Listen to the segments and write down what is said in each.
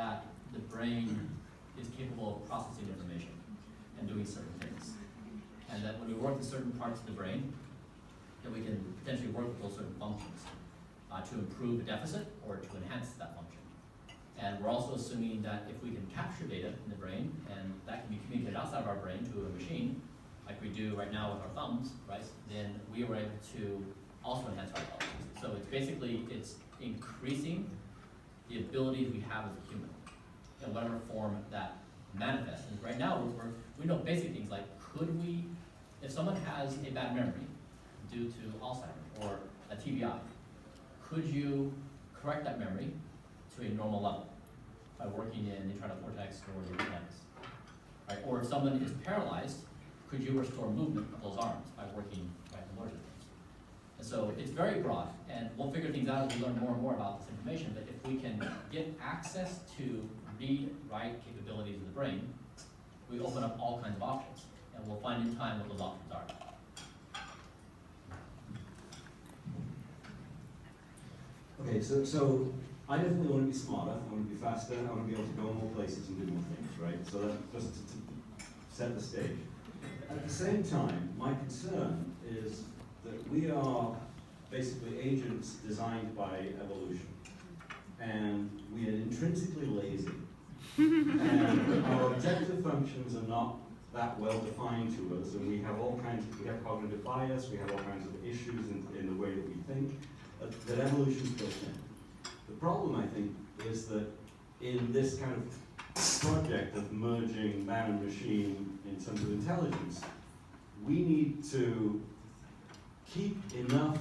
that the brain is capable of processing information and doing certain things. And that when we work with certain parts of the brain, that we can potentially work with those certain functions to improve a deficit or to enhance that function. And we're also assuming that if we can capture data in the brain, and that can be communicated outside of our brain to a machine, like we do right now with our thumbs, right, then we were able to also enhance our intelligence. So it's basically, it's increasing the abilities we have as a human in whatever form that manifests. And right now, we know basic things like, could we, if someone has a bad memory due to Alzheimer's or a TBI, could you correct that memory to a normal level by working in the internal cortex or the hippocampus? Right? Or if someone is paralyzed, could you restore movement of those arms by working right, the motor systems? And so it's very broad, and we'll figure things out as we learn more and more about this information, but if we can get access to read, write capabilities of the brain, we open up all kinds of options, and we'll find in time what those options are. Okay, so I definitely want to be smarter, I want to be faster, I want to be able to go more places and do more things, right? So that's just to set the stage. At the same time, my concern is that we are basically agents designed by evolution. And we are intrinsically lazy. And our objective functions are not that well defined to us, and we have cognitive bias, we have all kinds of issues in the way that we think, that evolution's built in. The problem, I think, is that in this kind of project of merging man and machine in terms of intelligence, we need to keep enough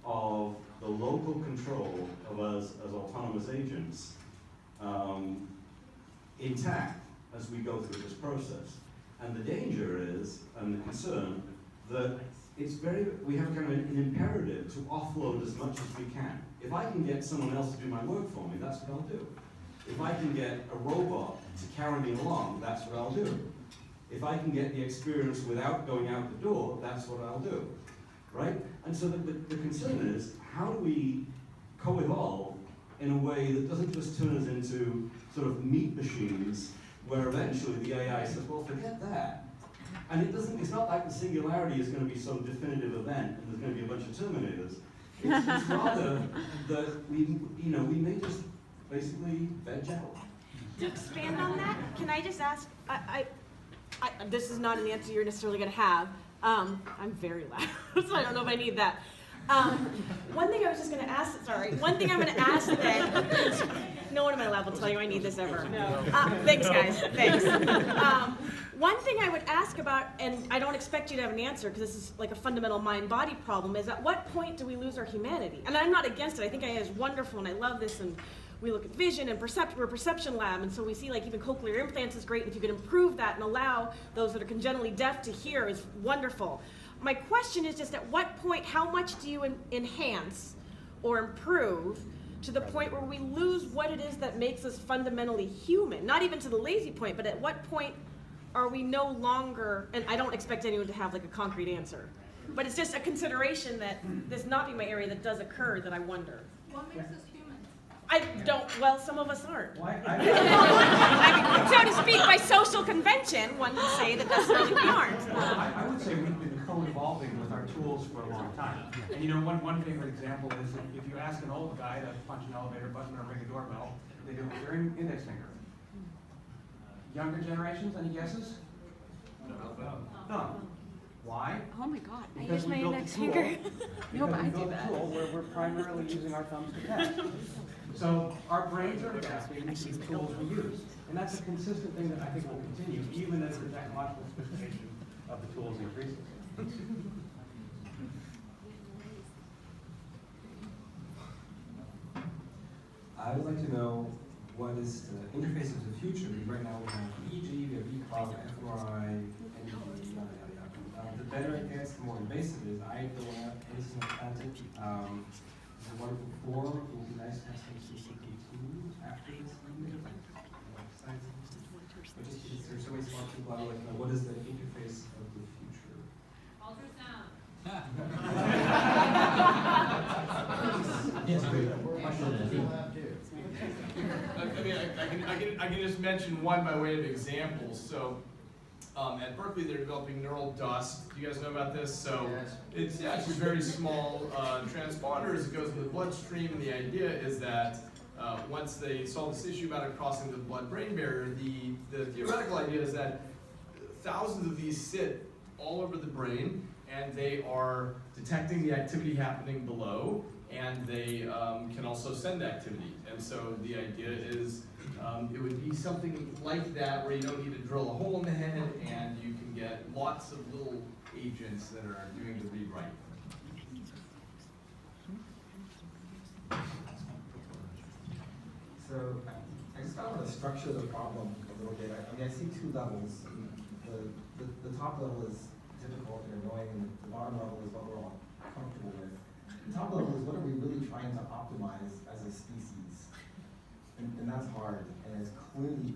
of the local control of us as autonomous agents intact as we go through this process. And the danger is, and the concern, that we have kind of an imperative to offload as much as we can. If I can get someone else to do my work for me, that's what I'll do. If I can get a robot to carry me along, that's what I'll do. If I can get the experience without going out the door, that's what I'll do, right? And so the concern is, how do we co-evolve in a way that doesn't just turn us into sort of meat machines, where eventually the AI says, well, forget that. And it's not like the singularity is going to be some definitive event and there's going to be a bunch of Terminators. It's rather that we may just basically veg out. To expand on that, can I just ask, this is not an answer you're necessarily going to have. I'm very loud, so I don't know if I need that. One thing I was just going to ask, one thing I'm going to ask then, no one in my lab will tell you I need this ever. No. Thanks, guys, thanks. One thing I would ask about, and I don't expect you to have an answer because this is like a fundamental mind-body problem, is at what point do we lose our humanity? And I'm not against it, I think AI is wonderful and I love this, and we look at vision and we're a perception lab, and so we see like even cochlear implants is great, and if you can improve that and allow those that are congenitally deaf to hear is wonderful. My question is just at what point, how much do you enhance or improve to the point where we lose what it is that makes us fundamentally human? Not even to the lazy point, but at what point are we no longer, and I don't expect anyone to have like a concrete answer, but it's just a consideration that this not be my area that does occur that I wonder. What makes us human? I don't, well, some of us aren't. Why? I mean, so to speak, by social convention, one would say that necessarily we aren't. I would say we've been co-evolving with our tools for a long time. And you know, one favorite example is if you ask an old guy to punch an elevator button or ring a doorbell, they do it with their index finger. Younger generations, any guesses? No. Why? Oh my God, I Because use my we built index a tool. finger. No, but I Because we do built a that. tool where we're primarily using our thumbs to test. So our brains are adapting to the tools we use. And that's a consistent thing that I think will continue, even as the technological sophistication of the tools increases. I would like to know what is the interface of the future. Right now we have EEG, we have ECOG, fMRI, and yada yada yada. The better it gets, the more invasive it is. I don't have anything implanted. It's a wonderful form. It would be nice to have some CCP tools after this evening. But just, there's so many smart people, I would like to know what is the interface of the future. Ultrasound. Yes, great question. I think I can just mention one by way of example. So at Berkeley, they're developing neural dust. Do you guys know about this? So it's actually very small transponders. It goes in the bloodstream. And the idea is that once they solve this issue about it crossing the blood-brain barrier, the theoretical idea is that thousands of these sit all over the brain, and they are detecting the activity happening below, and they can also send activity. And so the idea is it would be something like that where you don't need to drill a hole in the head, and you can get lots of little agents that are doing the read-write. So I just kind of want to structure the problem a little bit. I mean, I see two levels. The top level is difficult and annoying, and the bottom level is what we're all comfortable with. The top level is what are we really trying to optimize as a species? And that's hard, and it's clearly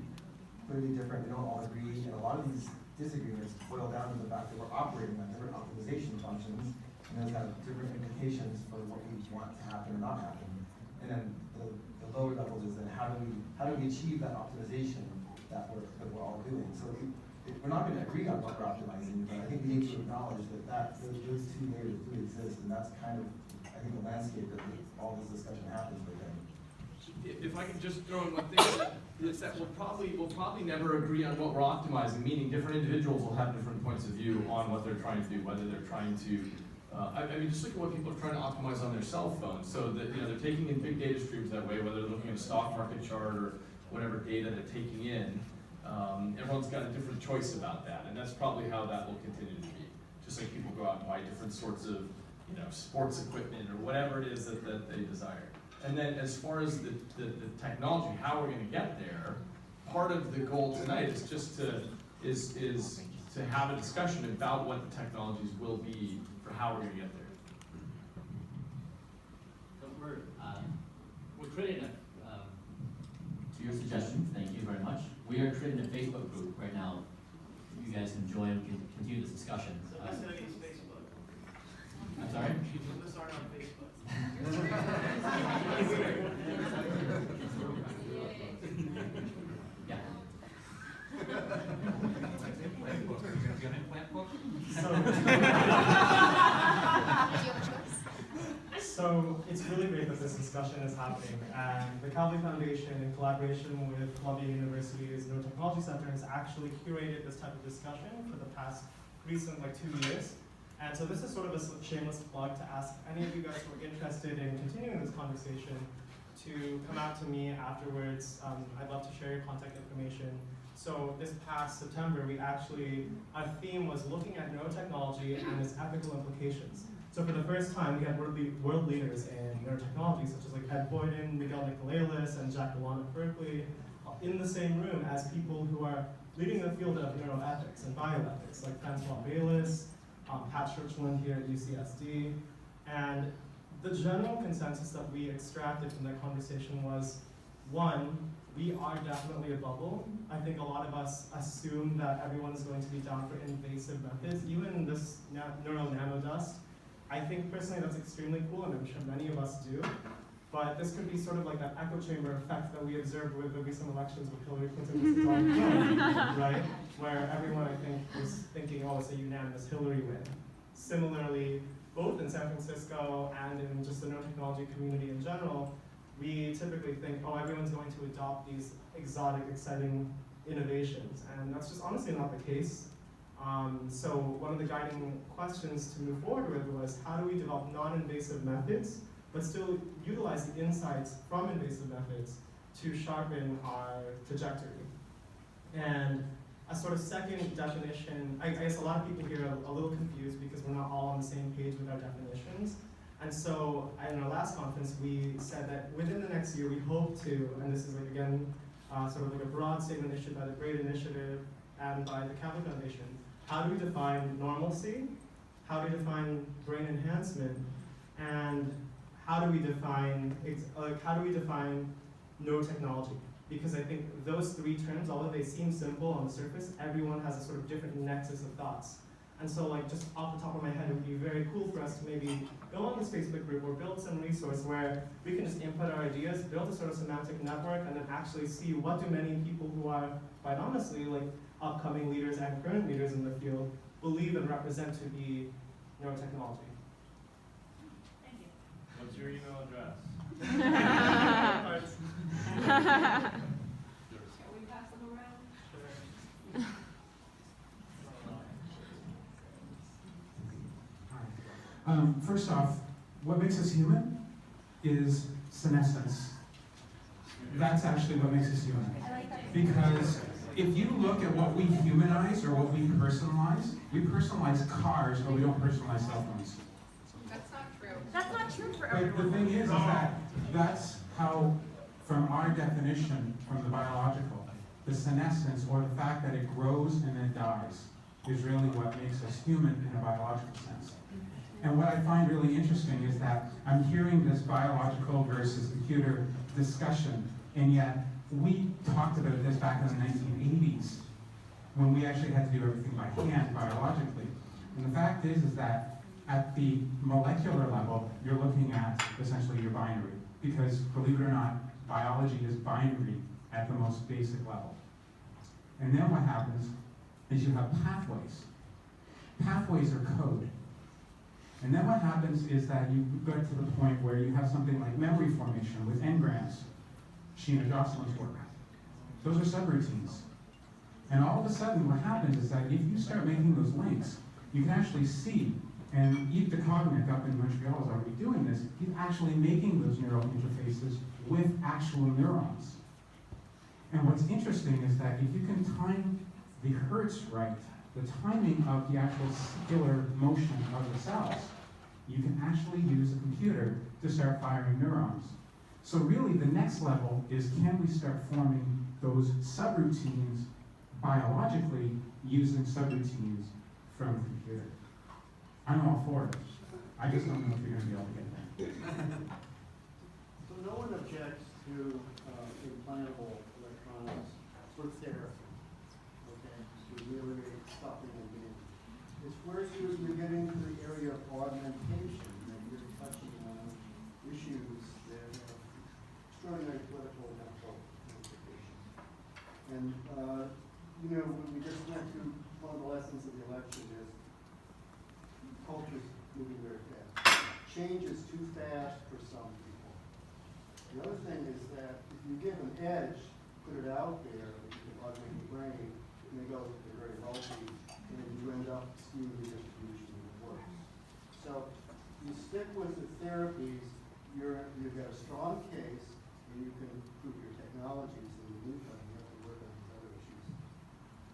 different. We don't all agree, and a lot of these disagreements boil down to the fact that we're operating on different optimization functions, and those have different implications for what we want to happen or not happen. And then the lower level is then how do we achieve that optimization that we're all doing? So we're not going to agree on what we're optimizing, but I think we need to acknowledge that those two layers do exist, and that's kind of, I think, the landscape that all this discussion happens within. If I could just throw in one thing, is that we'll probably never agree on what we're optimizing, meaning different individuals will have different points of view on what they're trying to do, whether they're trying to, I mean, just look at what people are trying to optimize on their cell phones. So that, you know, they're taking in big data streams that way, whether they're looking at a stock market chart or whatever data they're taking in. Everyone's got a different choice about that, and that's probably how that will continue to be. Just like people go out and buy different sorts of, you know, sports equipment or whatever it is that they desire. And then as far as the technology, how we're going to get there, part of the goal tonight is just to have a discussion about what the technologies will be for how we're going to get there. So we're creating to your suggestion, thank you very much. We are creating a Facebook group right now. You guys can join and continue this discussion. Facebook. I'm sorry? Let's start on Facebook. Yeah. So it's really great that this discussion is happening, and the Calvi Foundation, in collaboration with Columbia University's Neurotechnology Center, has actually curated this type of discussion for the past recent 2 years. And so this is sort of a shameless plug to ask any of you guys who are interested in continuing this conversation to come out to me afterwards. I'd love to share your contact information. So this past September, our theme was looking at neurotechnology and its ethical implications. So for the first time, we had world leaders in neurotechnology, such as Ed Boyden, Miguel Nicolelis, and Jack Dewan at Berkeley, in the same room as people who are leading the field of neuroethics and bioethics, like Francois Baylis, Pat Churchland here at UCSD. And the general consensus that we extracted from that conversation was, one, we are definitely a bubble. I think a lot of us assume that everyone is going to be down for invasive methods, even this neural nanodust. I think personally that's extremely cool, and I'm sure many of us do. But this could be sort of like that echo chamber effect that we observed with the recent elections with Hillary Clinton versus Donald Trump, right? Where everyone, I think, was thinking, oh, it's a unanimous Hillary win. Similarly, both in San Francisco and in just the neurotechnology community in general, we typically think, oh, everyone's going to adopt these exotic, exciting innovations. And that's just honestly not the case. So one of the guiding questions to move forward with was, how do we develop non-invasive methods, but still utilize the insights from invasive methods to sharpen our trajectory? And a sort of second definition, I guess a lot of people here are a little confused because we're not all on the same page with our definitions. And so in our last conference, we said that within the next year, we hope to, and this is again, sort of like a broad statement issued by the GREAT Initiative and by the Calvi Foundation. How do we define normalcy? How do we define brain enhancement? And how do we define neurotechnology? Because I think those three terms, although they seem simple on the surface, everyone has a sort of different nexus of thoughts. And so like just off the top of my head, it would be very cool for us to maybe go on this Facebook group or build some resource where we can just input our ideas, build a sort of semantic network, and then actually see what do many people who are, quite honestly, like upcoming leaders and current leaders in the field believe and represent to be neurotechnology. Thank you. What's your email address? Shall we pass them around? First off, what makes us human is senescence. That's actually what makes us human. I like that. Because if you look at what we humanize or what we personalize cars, but we don't personalize cell phones. That's not true. That's not true for But the everyone. thing is that that's how, from our definition, from the biological, the senescence, or the fact that it grows and then dies, is really what makes us human in a biological sense. And what I find really interesting is that I'm hearing this biological versus computer discussion, and yet we talked about this back in the 1980s, when we actually had to do everything by hand, biologically. And the fact is that at the molecular level, you're looking at essentially your binary. Because, believe it or not, biology is binary at the most basic level. And then what happens is you have pathways. Pathways are code. And then what happens is that you get to the point where you have something like memory formation with engrams, Sheena Jocelyn's work. Those are subroutines. And all of a sudden what happens is that if you start making those links, you can actually see, and Yves de Cognac up in Montreal is already doing this, he's actually making those neural interfaces with actual neurons. And what's interesting is that if you can time the hertz right, the timing of the actual cellular motion of the cells, you can actually use a computer to start firing neurons. So really the next level is, can we start forming those subroutines biologically using subroutines from a computer? I'm all for it. I just don't know if you're going to be able to get there. So no one objects to implantable electronics for therapy, okay, to ameliorate stopping and being. It's where you're getting to the area of augmentation, and you're touching on issues that have extraordinary political and medical implications. And, you know, when we just went through, one of the lessons of the election is culture's moving very fast. Change is too fast for some people. The other thing is that if you give an edge, put it out there, that you can augment your brain, and they go, they're very healthy, and then you end up skewing the distribution of the works. So you stick with the therapies, you've got a strong case, and you can improve your technologies, and in the meantime, you have to work on these other issues.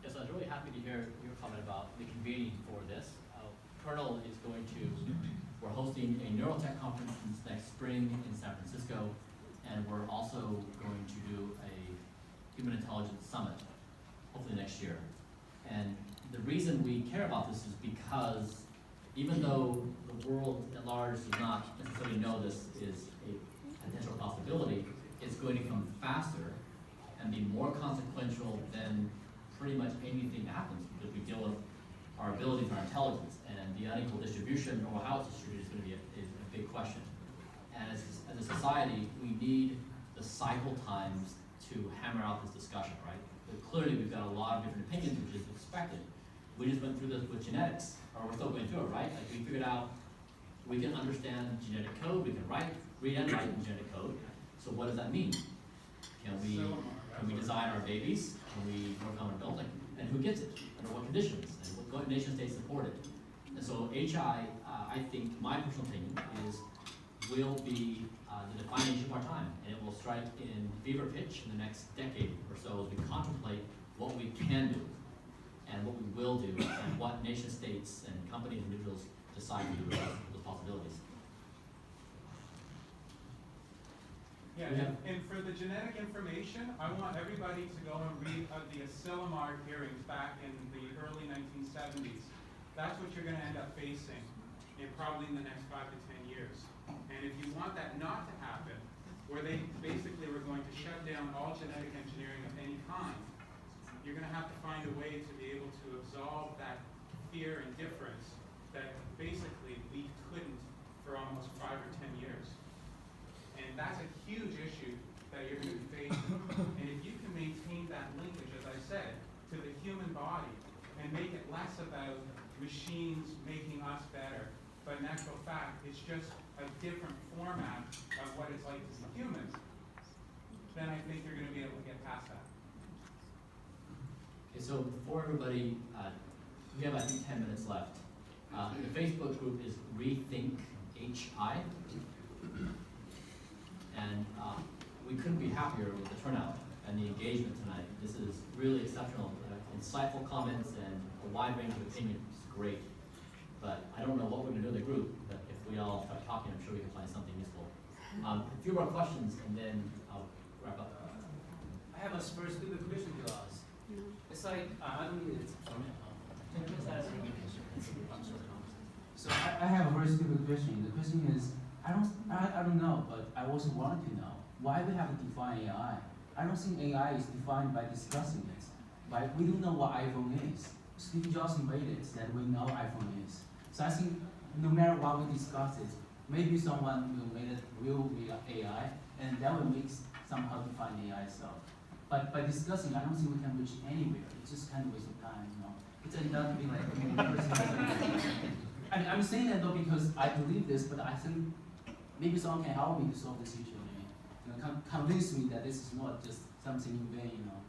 Yes, I was really happy to hear your comment about the convening for this. Kernel is going to, we're hosting a Neurotech conference next spring in San Francisco, and we're also going to do a Human Intelligence Summit, hopefully next year. And the reason we care about this is because even though the world at large does not necessarily know this is a potential possibility, it's going to come faster and be more consequential than pretty much anything that happens, because we deal with our abilities and our intelligence, and the unequal distribution or how it's distributed is going to be a big question. And as a society, we need the cycle times to hammer out this discussion, right? But clearly we've got a lot of different opinions, which is expected. We just went through this with genetics, or we're still going through it, right? Like we figured out we can understand genetic code, we can read and write in genetic code. So what does that mean? Can we design our babies? Can we work on our adults? And who gets it? Under what conditions? And what nation states support it? And so HI, I think, my personal opinion is, will be the defining issue of our time. And it will strike in fever pitch in the next decade or so as we contemplate what we can do and what we will do and what nation states and companies and individuals decide to do with those possibilities. Yeah, and for the genetic information, I want everybody to go and read the Asilomar hearings back in the early 1970s. That's what you're going to end up facing in probably in the next 5 to 10 years. And if you want that not to happen, where they basically were going to shut down all genetic engineering of any kind, you're going to have to find a way to be able to absolve that fear and difference that basically we couldn't for almost 5 or 10 years. And that's a huge issue that you're going to be facing. And if you can maintain that linkage, as I said, to the human body and make it less about machines making us better, but in actual fact, it's just a different format of what it's like to see humans, then I think you're going to be able to get past that. Okay, so before everybody, we have I think 10 minutes left. The Facebook group is Rethink HI, and we couldn't be happier with the turnout and the engagement tonight. This is really exceptional, insightful comments and a wide range of opinions. Great, but I don't know what we're going to do in the group. But if we all start talking, I'm sure we can find something useful. A few more questions, and then I'll wrap up. I have a very stupid question to ask. It's like, I don't need it. So I have a very stupid question. The question is, I don't know, but I also want to know why we have to define AI. I don't think AI is defined by discussing it. But we don't know what iPhone is. Steve Jobs made it that we know iPhone is. So I think no matter what we discuss it, maybe someone will make it will be AI, and that will make somehow define AI itself. But by discussing, I don't think we can reach anywhere. It's just kind of waste of time, you know. It's enough to be like, and I'm saying that though because I believe this, but I think maybe someone can help me to solve this issue. You know, convince me that this is not just something in vain, you know.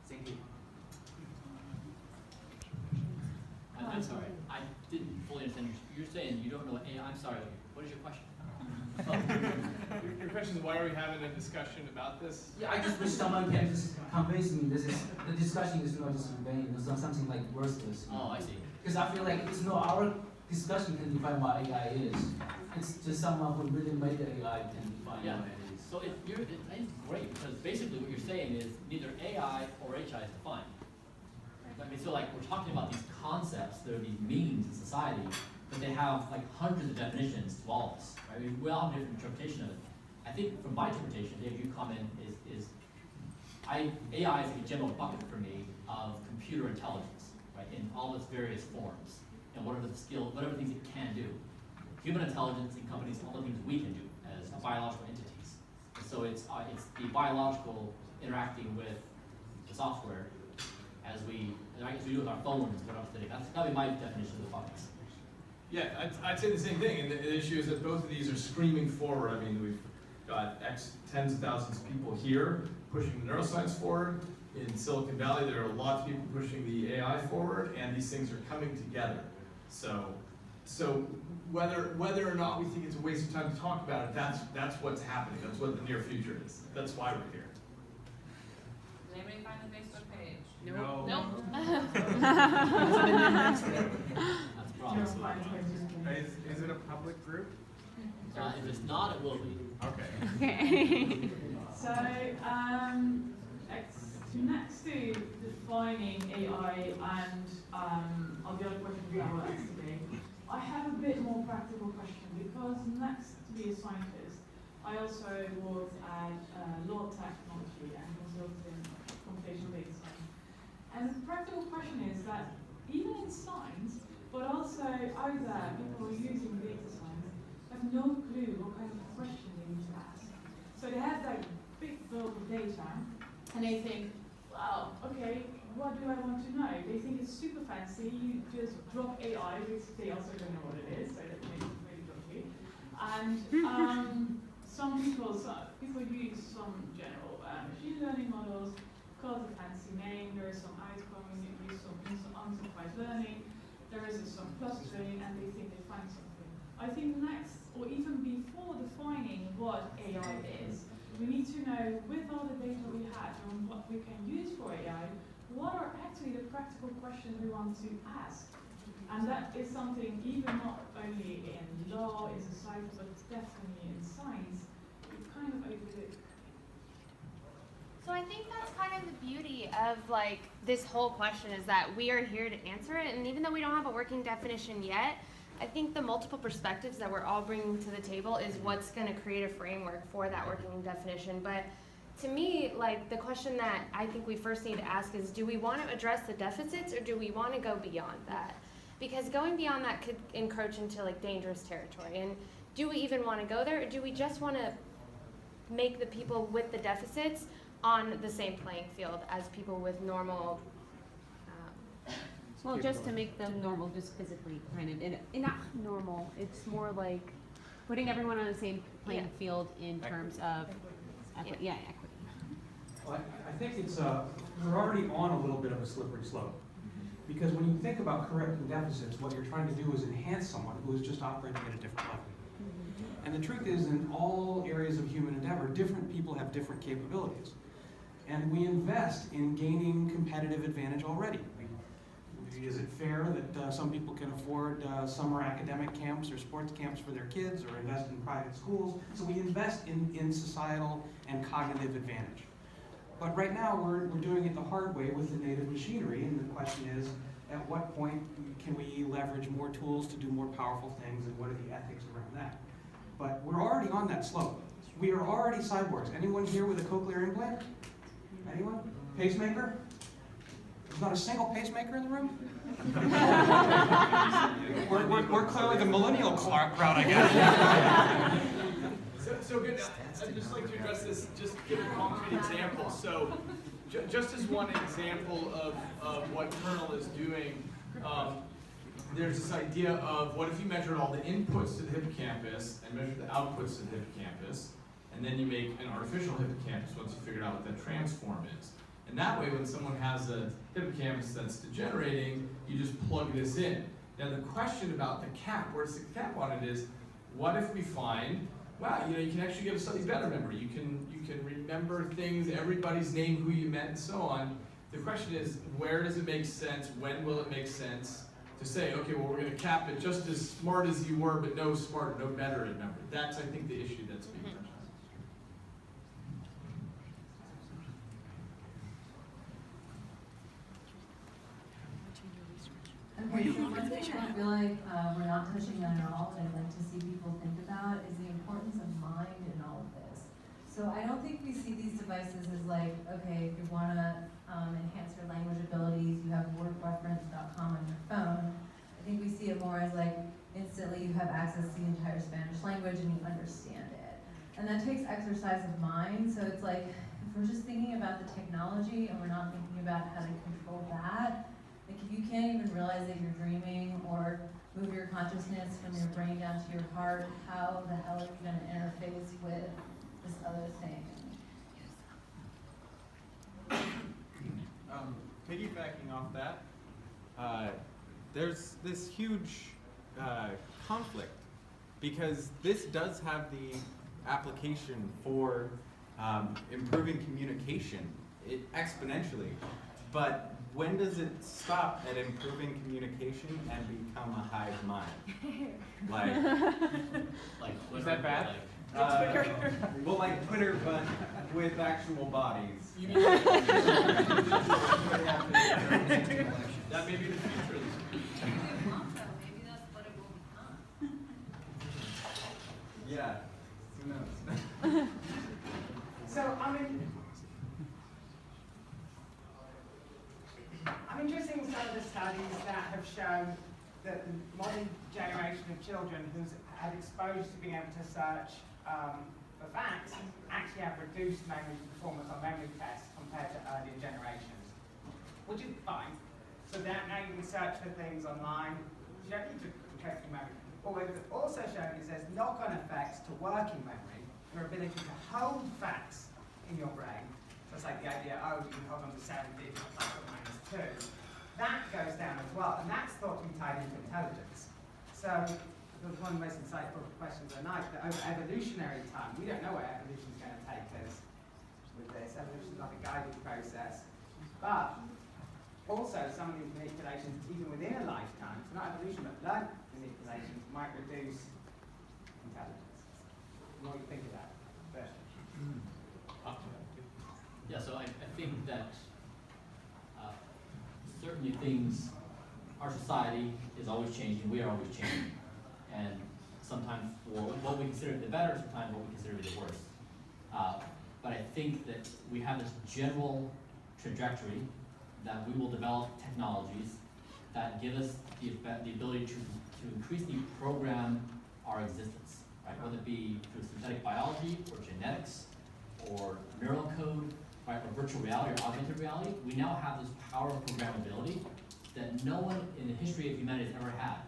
Thank you. I'm sorry, I didn't fully understand. You're saying you don't know what AI. I'm sorry. What is your question? Your question is why are we having a discussion about this? Yeah, I just wish someone can just convince me this is the discussion is not just in vain. It's not something like worthless. Oh, I see. Because I feel like it's not our discussion can define what AI is. It's just someone who really made the AI can define Yeah. what it is. So it's great because basically what you're saying is neither AI or HI is defined. I mean, so like we're talking about these concepts, there are these meanings in society, but they have like hundreds of definitions to all of us. Right? We all have a different interpretation of it. I think from my interpretation, Dave, your comment is AI is a general bucket for me of computer intelligence, right, in all its various forms, and whatever the skill, whatever things it can do. Human intelligence encompasses all the things we can do as biological entities. And so it's the biological interacting with the software as we do with our phones, what else today. That'd be my definition of the buckets. Yeah, I'd say the same thing, and the issue is that both of these are screaming forward. I mean, we've got tens of thousands of people here pushing the neuroscience forward. In Silicon Valley, there are lots of people pushing the AI forward, and these things are coming together. So whether or not we think it's a waste of time to talk about it, that's what's happening. That's what the near future is. That's why we're here. Did anybody find the Facebook page? No. Nope. That's probably. Is it a public group? If it's not, it will be. Okay. So, next to defining AI and of the other questions that were asked today, I have a bit more practical question because next to be a scientist, I also worked at Neurotechnology and consulted in computational data science. And the practical question is that even in science, but also out there, people who are using data science have no clue what kind of question they need to ask. So they have like big bulk of data, and they think, well, okay, what do I want to know? They think it's super fancy. You just drop AI, which they also don't know what it is, so that makes it really dodgy. And some people use some general machine learning models, call it a fancy name. There is some outcome, you use some unsupervised learning. There is some clustering, and they think they find something. I think next, or even before defining what AI is, we need to know, with all the data we have and what we can use for AI, what are actually the practical questions we want to ask? And that is something even not only in law, in society, but definitely in science, we kind of overlook. So I think that's kind of the beauty of like this whole question is that we are here to answer it, and even though we don't have a working definition yet, I think the multiple perspectives that we're all bringing to the table is what's going to create a framework for that working definition. But to me, like the question that I think we first need to ask is, do we want to address the deficits or do we want to go beyond that? because going beyond that could encroach into like dangerous territory. And do we even want to go there, or do we just want to make the people with the deficits on the same playing field as people with normal? Well, just to make them normal, just physically kind of, and not normal, it's more like putting everyone on the same playing field in terms of equity. Yeah, equity. Well, I think it's, we're already on a little bit of a slippery slope. Because when you think about correcting deficits, what you're trying to do is enhance someone who is just operating at a different level. And the truth is, in all areas of human endeavor, different people have different capabilities. And we invest in gaining competitive advantage already. Is it fair that some people can afford summer academic camps or sports camps for their kids, or invest in private schools? So we invest in societal and cognitive advantage. But right now we're doing it the hard way with the native machinery, and the question is, at what point can we leverage more tools to do more powerful things, and what are the ethics around that? But we're already on that slope. We are already cyborgs. Anyone here with a cochlear implant? Anyone? Pacemaker? There's not a single pacemaker in the room? we're clearly the millennial crowd, I guess. So good. I'd just like to address this, just give a concrete example. So just as one example of what Kernel is doing, there's this idea of what if you measured all the inputs to the hippocampus and measured the outputs to the hippocampus, and then you make an artificial hippocampus once you figured out what that transform is. And that way, when someone has a hippocampus that's degenerating, you just plug this in. Now the question about the cap, where's the cap on it is, what if we find, wow, you can actually get a slightly better memory. You can remember things, everybody's name, who you met, and so on. The question is, where does it make sense? When will it make sense to say, okay, well, we're going to cap it just as smart as you were, but no smarter, no better at memory? That's, I think, the issue that's being touched on. Okay, so one thing I feel like we're not touching on at all, that I'd like to see people think about, is the importance of mind in all of this. So I don't think we see these devices as like, okay, if you want to enhance your language abilities, you have wordreference.com on your phone. I think we see it more as like, instantly you have access to the entire Spanish language and you understand it. And that takes exercise of mind, so it's like, if we're just thinking about the technology and we're not thinking about how to control that, like if you can't even realize that you're dreaming or move your consciousness from your brain down to your heart, how the hell are you going to interface with this other thing? Piggybacking off that, there's this huge conflict, because this does have the application for improving communication exponentially, but when does it stop at improving communication and become a hive mind? Like is that bad? Well, like Twitter, but with actual bodies. You mean that may be the future. Maybe that's what it will become. Yeah, who knows? So, I'm interested in some of the studies that have shown that the modern generation of children who's had exposed to being able to search for facts actually have reduced memory performance on memory tests compared to earlier generations, which is fine. So that now you can search for things online. You don't need to test your memory. But what we've also shown is there's knock-on effects to working memory, your ability to hold facts in your brain. So it's like the idea, oh, you can hold on to 7 digits plus or minus 2. That goes down as well, and that's thought to be tied into intelligence. So one of the most insightful questions of the night, that over evolutionary time, we don't know where evolution is going to take us with this. Evolution is not a guided process. But also some of these manipulations, even within a lifetime, so not evolution, but learned manipulations, might reduce intelligence. What do you think of that? Yeah, so I think that certainly things, our society is always changing, we are always changing. And sometimes for what we consider the better, sometimes what we consider the worse. But I think that we have this general trajectory that we will develop technologies that give us the ability to increasingly program our existence, right? Whether it be through synthetic biology or genetics or neural code, right, or virtual reality or augmented reality, we now have this power of programmability that no one in the history of humanity has ever had.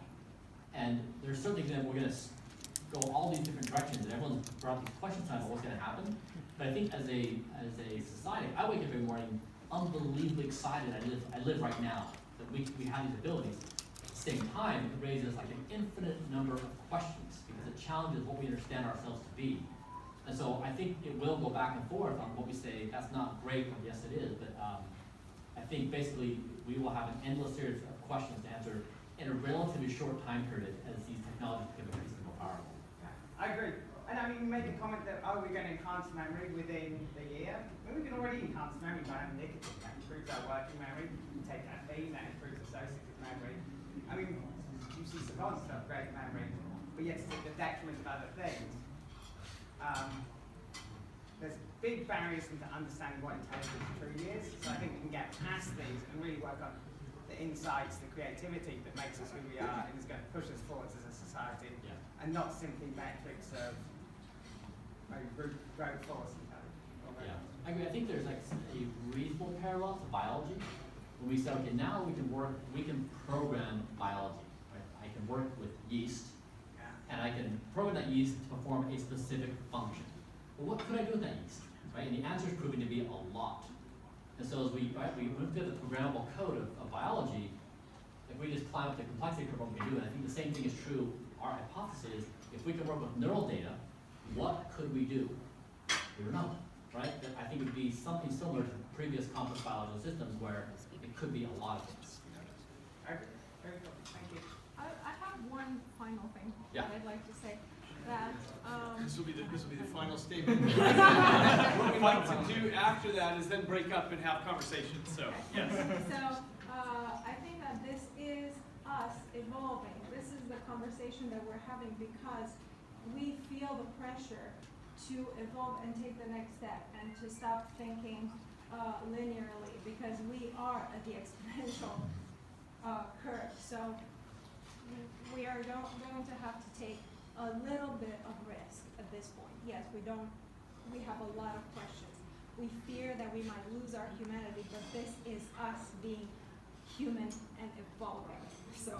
And there's certainly that we're gonna go all these different directions, and everyone's brought these questions on what's gonna happen. But I think as a society, I wake up every morning unbelievably excited. I live right now that we have these abilities. At the same time, it raises like an infinite number of questions because it challenges what we understand ourselves to be. And so I think it will go back and forth on what we say, that's not great, or yes it is, but I think basically we will have an endless series of questions to answer in a relatively short time period as these technologies become increasingly more powerful. I agree. And I mean, you made the comment that, oh, we're going to enhance memory within the year. I mean, we can already enhance memory by having nicotine. That improves our working memory. You take caffeine, that improves associative memory. I mean, you see savants have great memory, but yet it's at the detriment of other things. There's big barriers into understanding what intelligence truly is. So I think we can get past these and really work on the insights, the creativity that makes us who we are and is going to push us forwards as a society, and not simply metrics of brute force intelligence. Yeah, I agree. I think there's like a reasonable parallel to biology. When we say, okay, now we can program biology. Right? I can work with yeast, and I can program that yeast to perform a specific function. But what could I do with that yeast? Right? And the answer is proving to be a lot. And so as we move to the programmable code of biology, if we just climb up the complexity curve, what we can do, and I think the same thing is true. Our hypothesis is, if we can work with neural data, what could we do? We don't know, right? That I think would be something similar to previous complex biological systems where it could be a lot of things. Very cool. Thank you. I have one final thing Yeah. that I'd like to say. That This will be the final statement. What we'd like to do after that is then break up and have conversations. So yes. So I think that this is us evolving. This is the conversation that we're having because we feel the pressure to evolve and take the next step and to stop thinking linearly because we are at the exponential curve. So we are going to have to take a little bit of risk at this point. Yes, we have a lot of questions. We fear that we might lose our humanity, but this is us being human and evolving. So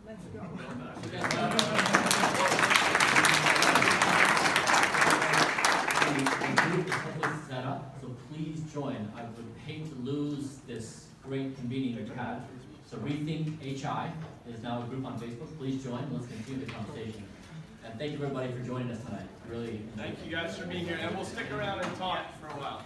let's go. The group is hopefully set up, so please join. I would hate to lose this great convening we've had. So Rethink HI is now a group on Facebook. Please join. Let's continue the conversation. And thank you everybody for joining us tonight. Really enjoyed it. Thank you guys for being here, and we'll stick around and talk for a while.